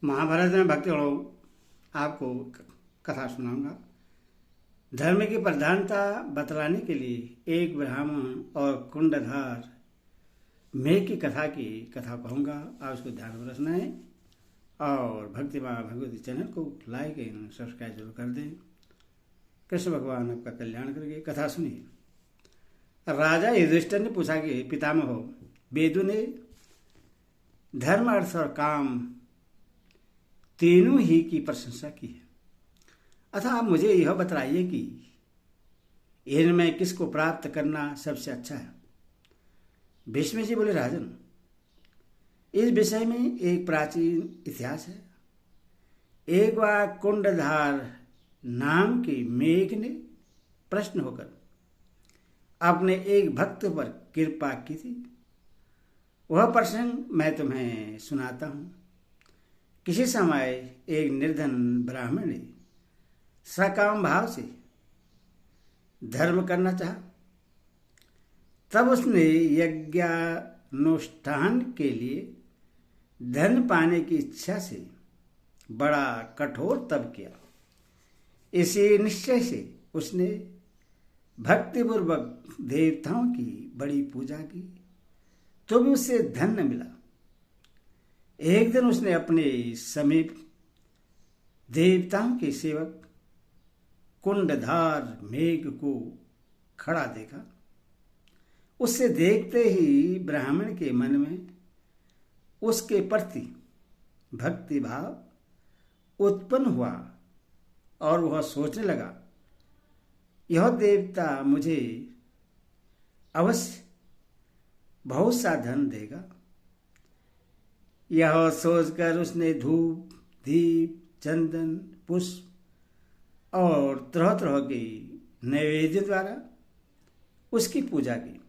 महाभारत में भक्तगणों आपको कथा सुनाऊंगा। धर्म की प्रधानता बतलाने के लिए एक ब्राह्मण और कुंडधार मेघ की कथा कहूँगा। आप उसको ध्यान में रखना है और भक्ति माँ भगवती चैनल को लाइक एवं सब्सक्राइब जरूर कर दें। कृष्ण भगवान आपका कल्याण करके कथा सुनिए। राजा युधिष्ठिर ने पूछा कि पितामह वेदों ने धर्म अर्थ और काम तीनों ही की प्रशंसा की है, अतः आप मुझे यह बतलाइए कि इनमें किसको प्राप्त करना सबसे अच्छा है। भीष्म जी बोले, राजन, इस विषय में एक प्राचीन इतिहास है। एक बार कुंडधार नाम के मेघ ने प्रश्न होकर अपने एक भक्त पर कृपा की थी। वह प्रसंग मैं तुम्हें सुनाता हूं। किसी समय एक निर्धन ब्राह्मण ने सकाम भाव से धर्म करना चाहा। तब उसने यज्ञानुष्ठान के लिए धन पाने की इच्छा से बड़ा कठोर तप किया। इसी निश्चय से उसने भक्तिपूर्वक देवताओं की बड़ी पूजा की, तो भी उसे धन न मिला। एक दिन उसने अपने समीप देवताओं के सेवक कुंडधार मेघ को खड़ा देखा। उससे देखते ही ब्राह्मण के मन में उसके प्रति भक्ति भाव उत्पन्न हुआ और वह सोचने लगा, यह देवता मुझे अवश्य बहुत सा धन देगा। यह सोचकर उसने धूप, दीप, चंदन, पुष्प और तरह तरह के नैवेद्य द्वारा उसकी पूजा की।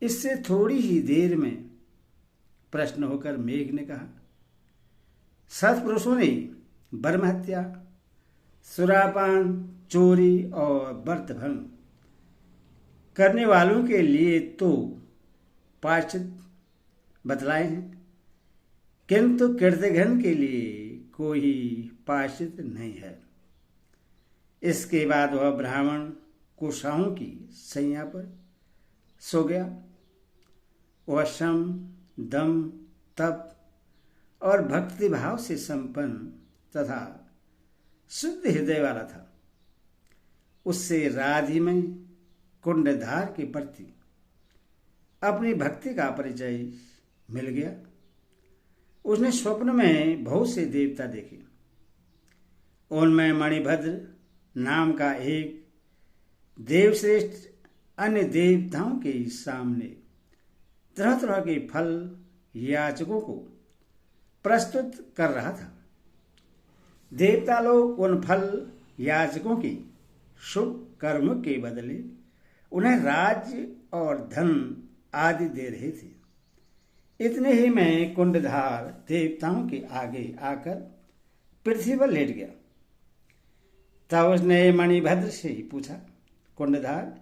इससे थोड़ी ही देर में प्रश्न होकर मेघ ने कहा, सत्पुरुषों ने ब्रह्म हत्या, सुरापान, चोरी और व्रत भंग करने वालों के लिए तो प्रायश्चित बतलाए हैं, किंतु कृतघ्न के लिए कोई प्रायश्चित नहीं है। इसके बाद वह ब्राह्मण कुशाओं की सैया पर सो गया। वह शम, दम, तप और भक्ति भाव से संपन्न तथा शुद्ध हृदय वाला था। उससे राधि में कुंडधार के प्रति अपनी भक्ति का परिचय मिल गया। उसने स्वप्न में बहुत से देवता देखे। उनमें मणिभद्र नाम का एक देवश्रेष्ठ अन्य देवताओं के सामने तरह तरह के फल याचकों को प्रस्तुत कर रहा था। देवता लोग उन फल याचकों की शुभ कर्म के बदले उन्हें राज्य और धन आदि दे रहे थे। इतने ही में कुंडधार देवताओं के आगे आकर पृथ्वी पर लेट गया। तब उसने मणिभद्र से ही पूछा, कुंडधार,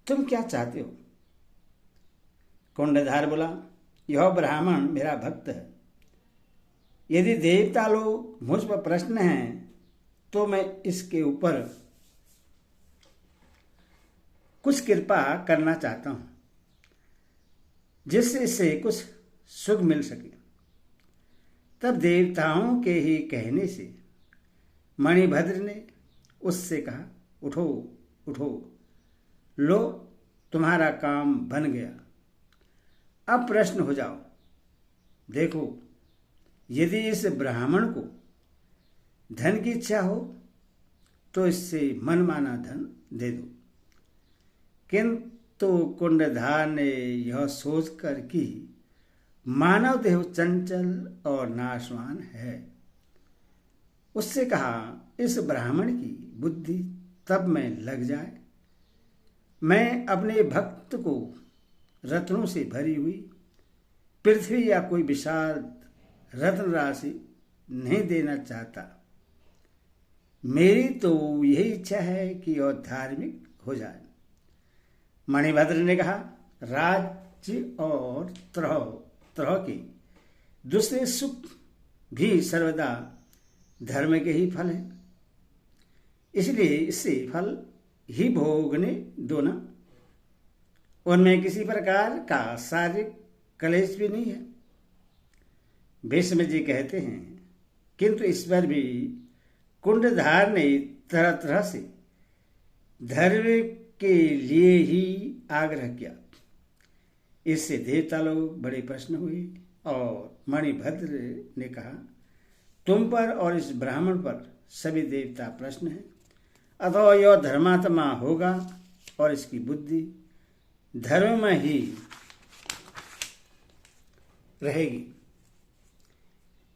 तुम क्या चाहते हो? कुंडधार बोला, यह ब्राह्मण मेरा भक्त है। यदि देवता लोग मुझ पर प्रश्न हैं तो मैं इसके ऊपर कुछ कृपा करना चाहता हूं, जिससे इससे कुछ सुख मिल सके। तब देवताओं के ही कहने से मणिभद्र ने उससे कहा, उठो उठो, लो तुम्हारा काम बन गया। अब प्रश्न हो जाओ। देखो, यदि इस ब्राह्मण को धन की इच्छा हो तो इससे मनमाना धन दे दो। किंतु कुंडधार ने यह सोचकर कि मानव देह चंचल और नाशवान है, उससे कहा, इस ब्राह्मण की बुद्धि तब में लग जाए, मैं अपने भक्त को रत्नों से भरी हुई पृथ्वी या कोई विशाल रत्न राशि नहीं देना चाहता। मेरी तो यही इच्छा है कि वह धार्मिक हो जाए। मणिभद्र ने कहा, राज्य और तरह तरह के दूसरे सुख भी सर्वदा धर्म के ही फल है, इसलिए इससे फल ही भोगने दो ना। उनमें किसी प्रकार का शारीरिक कलेश भी नहीं है। भीष्म जी कहते हैं, किंतु ईश्वर भी कुंडधार ने तरह तरह से धर्म के लिए ही आग्रह किया। इससे देवता लोग बड़े प्रसन्न हुए और मणिभद्र ने कहा, तुम पर और इस ब्राह्मण पर सभी देवता प्रसन्न हैं, अतः यह धर्मात्मा होगा और इसकी बुद्धि धर्म में ही रहेगी।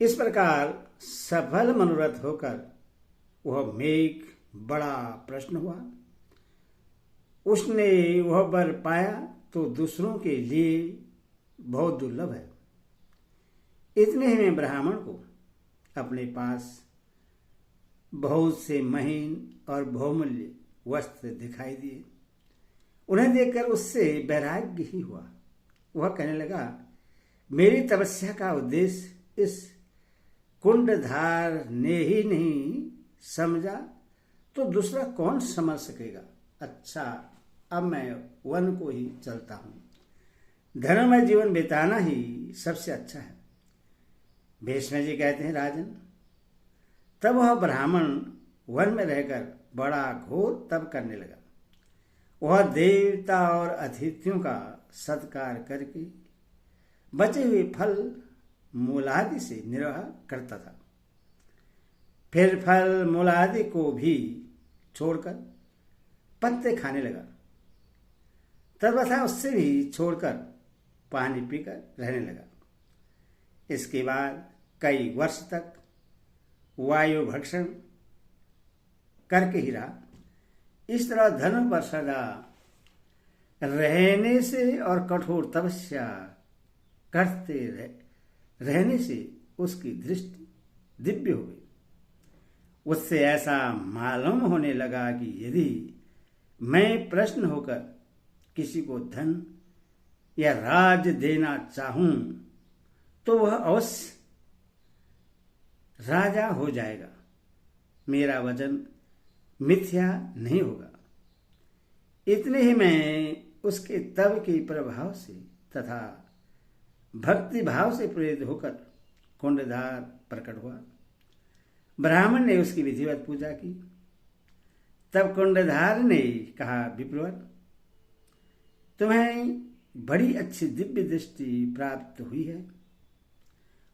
इस प्रकार सफल मनोरथ होकर वह मेघ बड़ा प्रसन्न हुआ। उसने वह वर पाया तो दूसरों के लिए बहुत दुर्लभ है। इतने ही में ब्राह्मण को अपने पास बहुत से महीन और बहुमूल्य वस्त्र दिखाई दिए। उन्हें देखकर उससे वैराग्य ही हुआ। वह कहने लगा, मेरी तपस्या का उद्देश्य इस कुंडधार ने ही नहीं समझा तो दूसरा कौन समझ सकेगा। अच्छा, अब मैं वन को ही चलता हूं। धर्ममय जीवन बिताना ही सबसे अच्छा है। भीष्म जी कहते हैं, राजन, तब वह ब्राह्मण वन में रहकर बड़ा घोर तप करने लगा। वह देवता और अतिथियों का सत्कार करके बचे हुए फल मूलादि से निर्वाह करता था। फिर फल मूलादि को भी छोड़कर पत्ते खाने लगा। तथा उससे भी छोड़कर पानी पीकर रहने लगा। इसके बाद कई वर्ष तक वायु भक्षण करके ही रहा। इस तरह धर्म पर सदा रहने से और कठोर तपस्या करते रहने से उसकी दृष्टि दिव्य हो गई। उससे ऐसा मालूम होने लगा कि यदि मैं प्रश्न होकर किसी को धन या राज देना चाहूं तो वह अवश्य राजा हो जाएगा। मेरा वचन मिथ्या नहीं होगा। इतने ही में उसके तप के प्रभाव से तथा भक्ति भाव से प्रेरित होकर कुंडधार प्रकट हुआ। ब्राह्मण ने उसकी विधिवत पूजा की। तब कुंडधार ने कहा, विप्रवर, तुम्हें बड़ी अच्छी दिव्य दृष्टि प्राप्त हुई है।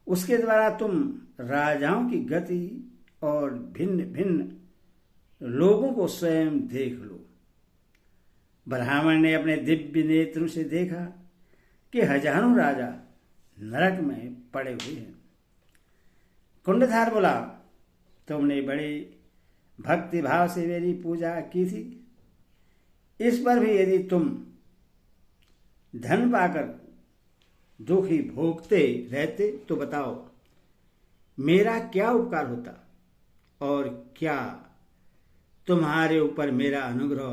उसके द्वारा तुम राजाओं की गति और भिन्न भिन्न लोगों को स्वयं देख लो। ब्राह्मण ने अपने दिव्य नेत्रों से देखा कि हजारों राजा नरक में पड़े हुए हैं। कुंडधार बोला, तुमने बड़े भक्ति भाव से मेरी पूजा की थी। इस पर भी यदि तुम धन पाकर दुखी भोगते रहते तो बताओ, मेरा क्या उपकार होता और क्या तुम्हारे ऊपर मेरा अनुग्रह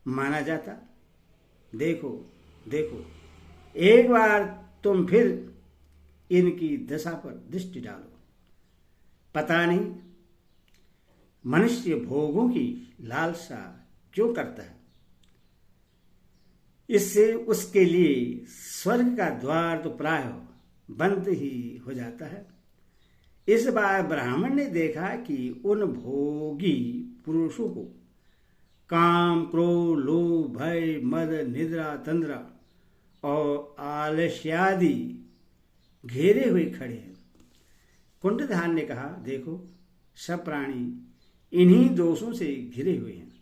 माना जाता। देखो देखो, एक बार तुम फिर इनकी दशा पर दृष्टि डालो। पता नहीं मनुष्य भोगों की लालसा क्यों करता है। इससे उसके लिए स्वर्ग का द्वार तो प्राय बंद ही हो जाता है। इस बार ब्राह्मण ने देखा कि उन भोगी पुरुषों को काम, क्रोध, लोभ, भय, मद, निद्रा, तंद्रा और आलस्यादि घेरे हुए खड़े हैं। कुंडधार ने कहा, देखो, सब प्राणी इन्हीं दोषों से घिरे हुए हैं,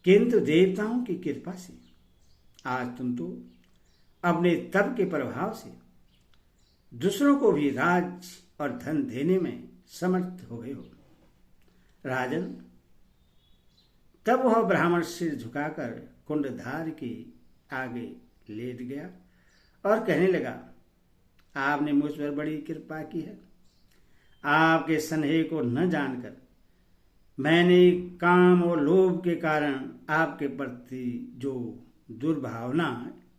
किंतु देवताओं की कृपा से आज तुम तो अपने तप के प्रभाव से दूसरों को भी राज और धन देने में समर्थ हो गए हो। राजन, तब वह ब्राह्मण सिर झुकाकर कुंडधार के आगे लेट गया और कहने लगा, आपने मुझ पर बड़ी कृपा की है। आपके स्नेह को न जानकर मैंने काम और लोभ के कारण आपके प्रति जो दुर्भावना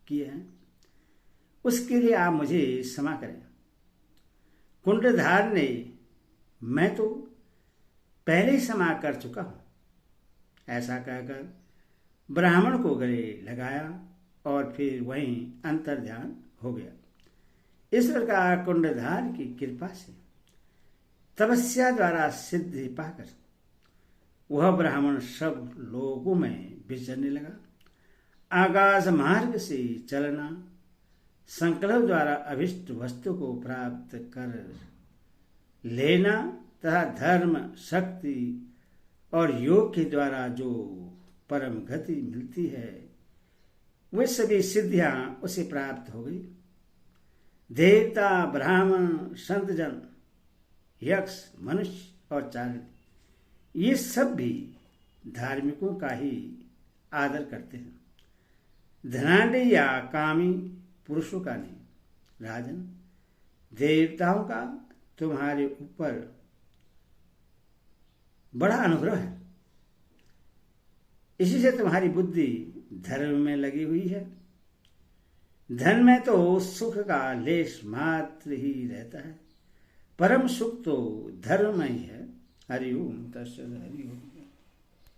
की है, उसके लिए आप मुझे क्षमा करें। कुंडधार ने मैं तो पहले ही समा कर चुका हूं ऐसा कहकर ब्राह्मण को गले लगाया और फिर वहीं अंतर ध्यान हो गया। इस प्रकार कुंडधार की कृपा से तपस्या द्वारा सिद्धि पाकर वह ब्राह्मण सब लोगों में विचरने लगा। आकाश मार्ग से चलना, संकल्प द्वारा अभिष्ट वस्तु को प्राप्त कर लेना तथा धर्म, शक्ति और योग के द्वारा जो परम गति मिलती है वे सभी सिद्धियां उसे प्राप्त हो गई। देवता, ब्राह्मण, संतजन, यक्ष, मनुष्य और चारण ये सब भी धार्मिकों का ही आदर करते हैं, धनाढ़ या कामी पुरुषों का नहीं। राजन, देवताओं का तुम्हारे ऊपर बड़ा अनुग्रह है, इसी से तुम्हारी बुद्धि धर्म में लगी हुई है। धन में तो सुख का लेश मात्र ही रहता है, परम सुख तो धर्म में ही है। हरि ओम तत्सत। हरि ओम।